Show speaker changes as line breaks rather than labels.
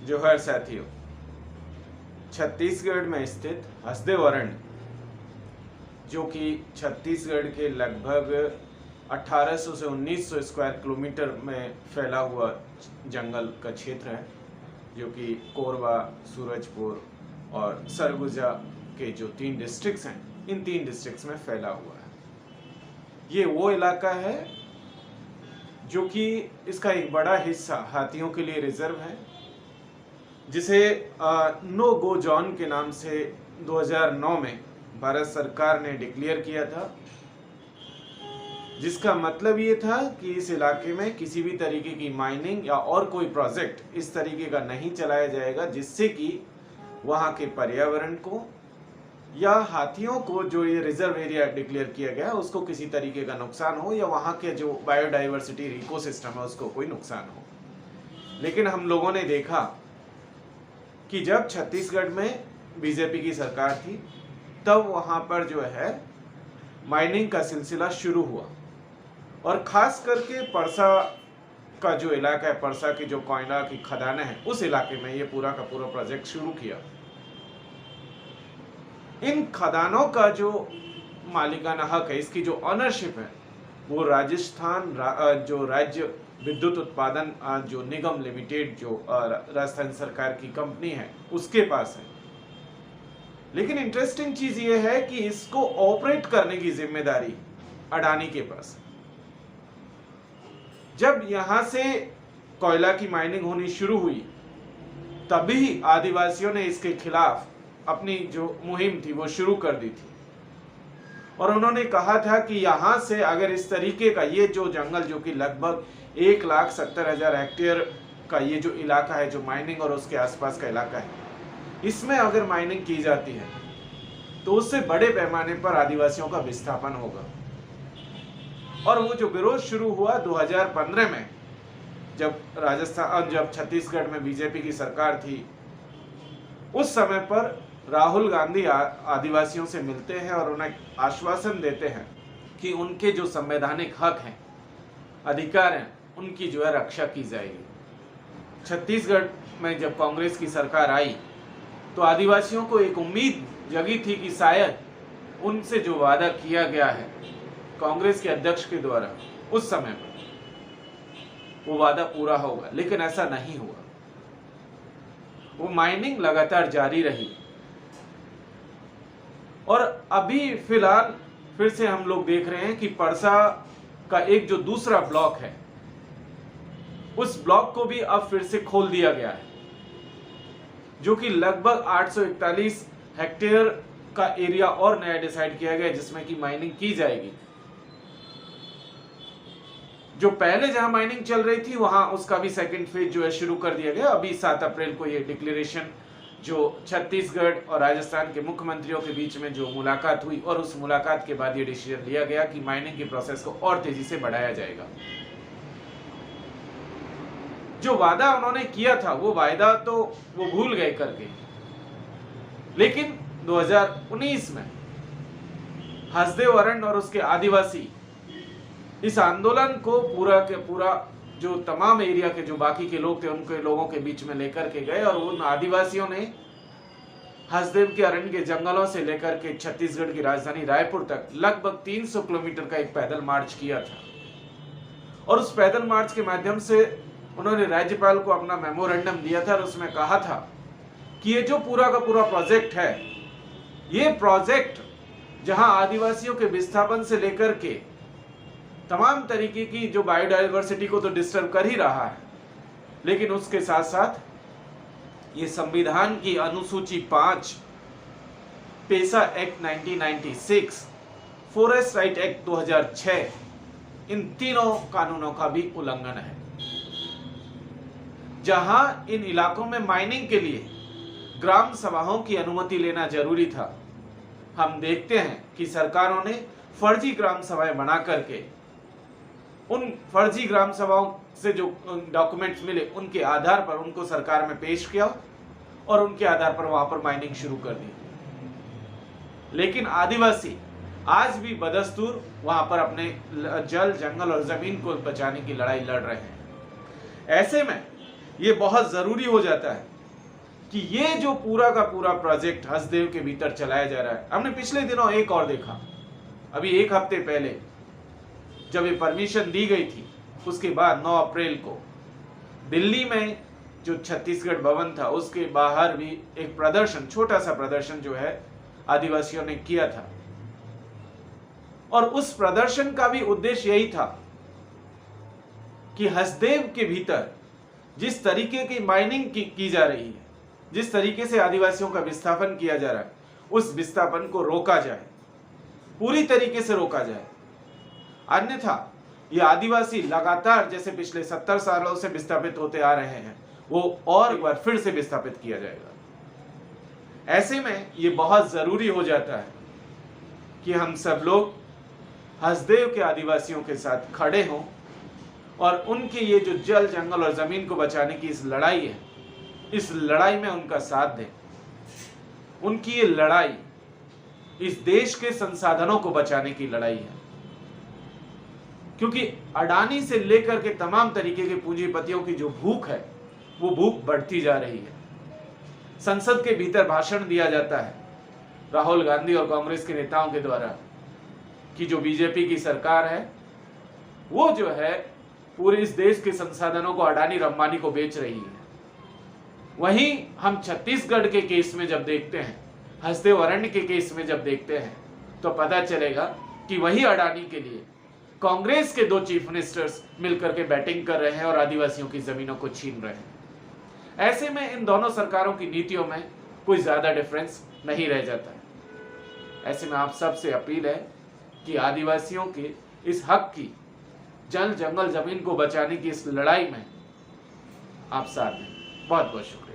जोहर साथियों, छत्तीसगढ़ में स्थित हसदेव अरण्य, जो कि छत्तीसगढ़ के लगभग 1800 से 1900 स्क्वायर किलोमीटर में फैला हुआ जंगल का क्षेत्र है, जो कि कोरबा, सूरजपुर और सरगुजा के जो 3 डिस्ट्रिक्ट्स हैं, इन 3 डिस्ट्रिक्ट्स में फैला हुआ है। ये वो इलाका है जो कि इसका एक बड़ा हिस्सा हाथियों के लिए रिजर्व है, जिसे नो गो जोन के नाम से 2009 में भारत सरकार ने डिक्लेयर किया था, जिसका मतलब ये था कि इस इलाके में किसी भी तरीके की माइनिंग या और कोई प्रोजेक्ट इस तरीके का नहीं चलाया जाएगा जिससे कि वहाँ के पर्यावरण को या हाथियों को, जो ये रिजर्व एरिया डिक्लेयर किया गया है, उसको किसी तरीके का नुकसान हो या वहाँ के जो बायोडाइवर्सिटी इकोसिस्टम है उसको कोई नुकसान हो। लेकिन हम लोगों ने देखा कि जब छत्तीसगढ़ में बीजेपी की सरकार थी, तब वहाँ पर जो है माइनिंग का सिलसिला शुरू हुआ, और ख़ास करके परसा का जो इलाका है, परसा की जो कोयला की खदानें हैं, उस इलाके में ये पूरा का पूरा प्रोजेक्ट शुरू किया। इन खदानों का जो मालिकाना हक है, इसकी जो ऑनरशिप है, वो राजस्थान जो राज्य विद्युत उत्पादन जो निगम लिमिटेड, जो राजस्थान सरकार की कंपनी है, उसके पास है। लेकिन इंटरेस्टिंग चीज ये है कि इसको ऑपरेट करने की जिम्मेदारी अडानी के पास है। जब यहां से कोयला की माइनिंग होनी शुरू हुई, तभी आदिवासियों ने इसके खिलाफ अपनी जो मुहिम थी वो शुरू कर दी थी, और उन्होंने कहा था कि यहां से अगर इस तरीके का ये जो जंगल, जो कि लगभग 1,70,000 हेक्टेयर का ये जो इलाका है, जो माइनिंग और उसके आसपास का इलाका है, इसमें अगर माइनिंग की जाती है तो उससे बड़े पैमाने पर आदिवासियों का विस्थापन होगा। और वो जो विरोध शुरू हुआ 2015 में, जब छत्तीसगढ़ में बीजेपी की सरकार थी, उस समय पर राहुल गांधी आदिवासियों से मिलते हैं और उन्हें आश्वासन देते हैं कि उनके जो संवैधानिक हक हैं, अधिकार हैं, उनकी जो है रक्षा की जाएगी। छत्तीसगढ़ में जब कांग्रेस की सरकार आई, तो आदिवासियों को एक उम्मीद जगी थी कि शायद उनसे जो वादा किया गया है कांग्रेस के अध्यक्ष के द्वारा उस समय पर, वो वादा पूरा होगा। लेकिन ऐसा नहीं हुआ। वो माइनिंग लगातार जारी रही, और अभी फिलहाल फिर से हम लोग देख रहे हैं कि परसा का एक जो दूसरा ब्लॉक है, उस ब्लॉक को भी अब फिर से खोल दिया गया है, जो कि लगभग 841 हेक्टेयर का एरिया और नया डिसाइड किया गया है, जिसमें कि माइनिंग की जाएगी। जो पहले जहां माइनिंग चल रही थी, वहां उसका भी सेकंड फेज जो है शुरू कर दिया गया। अभी 7 अप्रैल को ये डिक्लेरेशन, जो छत्तीसगढ़ और राजस्थान के मुख्यमंत्रियों के बीच में जो मुलाकात हुई, और उस मुलाकात के बाद ये डिसीजन लिया गया कि माइनिंग के प्रोसेस को और तेजी से बढ़ाया जाएगा। जो वादा उन्होंने किया था, वो वायदा तो वो भूल गए करके, लेकिन 2019 में हसदेव अरण्य और उसके आदिवासी इस आंदोलन को पूरा के पूरा, जो तमाम एरिया के जो बाकी के लोग थे, उनके लोगों के बीच में लेकर के गए, और उन आदिवासियों ने हसदेव के अरण्य के जंगलों से लेकर के छत्तीसगढ़ की राजधानी रायपुर तक लगभग 300 किलोमीटर का एक पैदल मार्च किया था। और उस पैदल मार्च के माध्यम से उन्होंने राज्यपाल को अपना मेमोरेंडम दिया था, और उसमें कहा था कि ये जो पूरा का पूरा प्रोजेक्ट है, ये प्रोजेक्ट जहां आदिवासियों के विस्थापन से लेकर के तमाम तरीके की जो बायोडाइवर्सिटी को तो डिस्टर्ब कर ही रहा है, लेकिन उसके साथ साथ ये संविधान की अनुसूची 5, पेसा एक्ट 1996, फॉरेस्ट राइट एक्ट 2006, इन तीनों कानूनों का भी उल्लंघन है। जहां इन इलाकों में माइनिंग के लिए ग्राम सभाओं की अनुमति लेना जरूरी था, हम देखते हैं कि सरकारों ने फर्जी ग्राम सभाएं बना करके, उन फर्जी ग्राम सभाओं से जो डॉक्यूमेंट्स मिले, उनके आधार पर उनको सरकार में पेश किया, और उनके आधार पर वहां पर माइनिंग शुरू कर दी। लेकिन आदिवासी आज भी बदस्तूर वहां पर अपने जल, जंगल और जमीन को बचाने की लड़ाई लड़ रहे हैं। ऐसे में ये बहुत जरूरी हो जाता है कि ये जो पूरा का पूरा प्रोजेक्ट हसदेव के भीतर चलाया जा रहा है, हमने पिछले दिनों एक और देखा, अभी एक हफ्ते पहले जब ये परमिशन दी गई थी, उसके बाद 9 अप्रैल को दिल्ली में जो छत्तीसगढ़ भवन था उसके बाहर भी एक प्रदर्शन, छोटा सा प्रदर्शन जो है आदिवासियों ने किया था। और उस प्रदर्शन का भी उद्देश्य यही था कि हसदेव के भीतर जिस तरीके की माइनिंग की जा रही है, जिस तरीके से आदिवासियों का विस्थापन किया जा रहा है, उस विस्थापन को रोका जाए, पूरी तरीके से रोका जाए। अन्यथा ये आदिवासी लगातार जैसे पिछले 70 सालों से विस्थापित होते आ रहे हैं, वो और एक बार फिर से विस्थापित किया जाएगा। ऐसे में ये बहुत जरूरी हो जाता है कि हम सब लोग हसदेव के आदिवासियों के साथ खड़े हों और उनके ये जो जल, जंगल और जमीन को बचाने की इस लड़ाई है, इस लड़ाई में उनका साथ दें। उनकी ये लड़ाई इस देश के संसाधनों को बचाने की लड़ाई है, क्योंकि अडानी से लेकर के तमाम तरीके के पूंजीपतियों की जो भूख है वो भूख बढ़ती जा रही है। संसद के भीतर भाषण दिया जाता है राहुल गांधी और कांग्रेस के नेताओं के द्वारा कि जो बीजेपी की सरकार है वो जो है पूरे इस देश के संसाधनों को अडानी और अंबानी को बेच रही है। वहीं हम छत्तीसगढ़ के केस में जब देखते हैं, हसदेव अरण्य के केस में जब देखते हैं, तो पता चलेगा कि वही अडानी के लिए कांग्रेस के 2 चीफ मिनिस्टर्स मिलकर के बैटिंग कर रहे हैं और आदिवासियों की जमीनों को छीन रहे हैं। ऐसे में इन दोनों सरकारों की नीतियों में कोई ज्यादा डिफरेंस नहीं रह जाता है। ऐसे में आप सबसे अपील है कि आदिवासियों के इस हक की, जल, जंगल, जमीन को बचाने की इस लड़ाई में आप साथ दें। बहुत बहुत शुक्रिया।